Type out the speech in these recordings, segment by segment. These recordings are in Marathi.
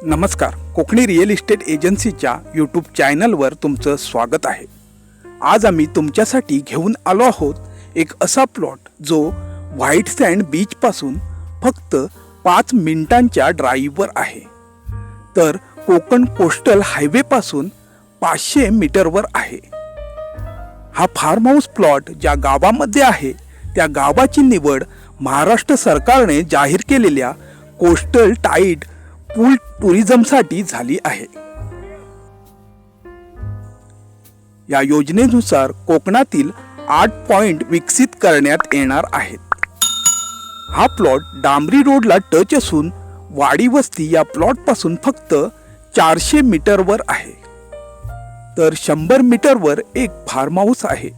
नमस्कार, कोकणी रिअल इस्टेट एजन्सीच्या यूट्यूब चॅनलवर तुमचं स्वागत आहे। आज आम्ही तुमच्यासाठी घेऊन आलो आहोत एक असा प्लॉट जो व्हाईट सँड बीचपासून फक्त 5 मिनिटांच्या ड्राईव्हवर आहे, तर कोकण कोस्टल हायवेपासून 500 मीटरवर आहे। हा फार्म हाऊस प्लॉट ज्या गावामध्ये आहे त्या गावाची निवड महाराष्ट्र सरकारने जाहीर केलेल्या कोस्टल टाईड पूल टुरिझमसाठी झाली आहे। या योजनेनुसार कोकणातील 8 पॉइंट विकसित करण्यात येणार आहेत। हा प्लॉट डांबरी रोडला टच असून वाडी वस्ती या प्लॉट पासून फक्त 400 मीटरवर आहे, तर 100 मीटरवर एक फार्म हाऊस आहे।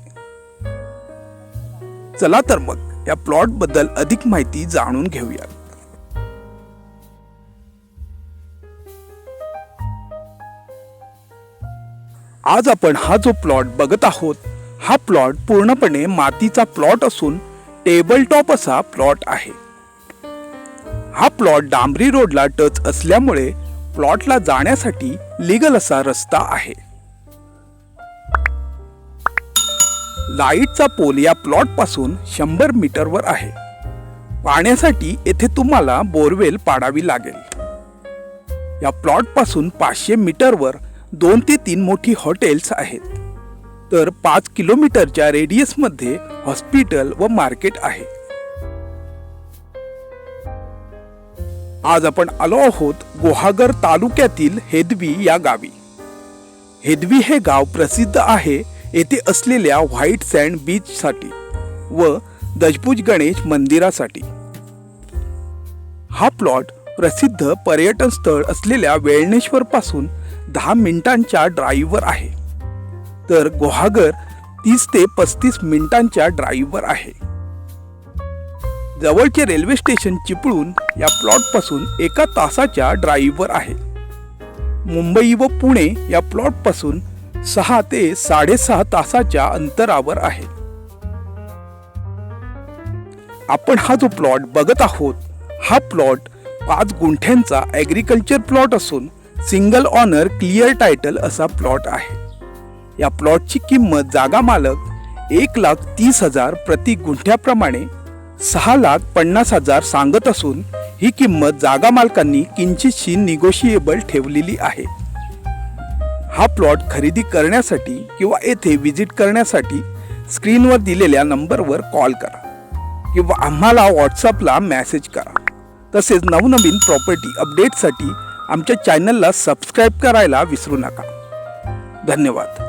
चला तर मग या प्लॉट बद्दल अधिक माहिती जाणून घेऊया। आज आपण हा जो प्लॉट बघत आहोत, हा प्लॉट पूर्णपणे मातीचा प्लॉट असून टेबल टॉप असा प्लॉट आहे। हा प्लॉट डांबरी रोडला टच असल्यामुळे प्लॉटला जाण्यासाठी लीगल असा रस्ता आहे। लाईटचा पोल या प्लॉट पासून 100 मीटरवर आहे। पाण्यासाठी येथे तुम्हाला बोरवेल पाडावी लागेल। या प्लॉट पासून 500 मीटरवर 2 ते 3 मोठी हॉटेल्स आहेत, तर 5 किलोमीटरच्या रेडियस मध्ये हॉस्पिटल व मार्केट आहे। आज आपण आलो आहोत गुहागर तालुक्यातील हेदवी या गावी। हेदवी हे गाव प्रसिद्ध आहे येथे असलेल्या व्हाईट सँड बीच साठी व दशभुज गणेश मंदिरासाठी। हा प्लॉट प्रसिद्ध पर्यटन स्थळ असलेल्या वेळणेश्वर पासून 10 मिनिटांच्या ड्राईव्हवर आहे, तर गुहागर 30 ते 35 मिनिटांच्या ड्राईव्हवर आहे। जवळचे रेल्वे स्टेशन चिपळूण या प्लॉट पासून 1 तासाच्या ड्राईव्हवर आहे। मुंबई व पुणे या प्लॉट पासून 6 ते 6.5 तासाच्या अंतरावर आहे। आपण हा जो प्लॉट बघत आहोत, हा प्लॉट 5 गुंठ्यांचा ॲग्रिकल्चर प्लॉट असून सिंगल ऑनर क्लिअर टायटल असा प्लॉट आहे। या प्लॉटची किंमत जागा मालक 1,30,000 प्रति गुंठ्याप्रमाणे 6,50,000 सांगत असून ही किंमत जागा मालकांनी किंचितशी निगोशिएबल ठेवलेली आहे। हा प्लॉट खरेदी करण्यासाठी किंवा येथे व्हिजिट करण्यासाठी स्क्रीनवर दिलेल्या नंबरवर कॉल करा किंवा आम्हाला व्हॉट्सअपला मेसेज करा। तसेच नवनवीन प्रॉपर्टी अपडेटसाठी आमच्या चॅनलला सबस्क्राईब करायला विसरू नका। धन्यवाद।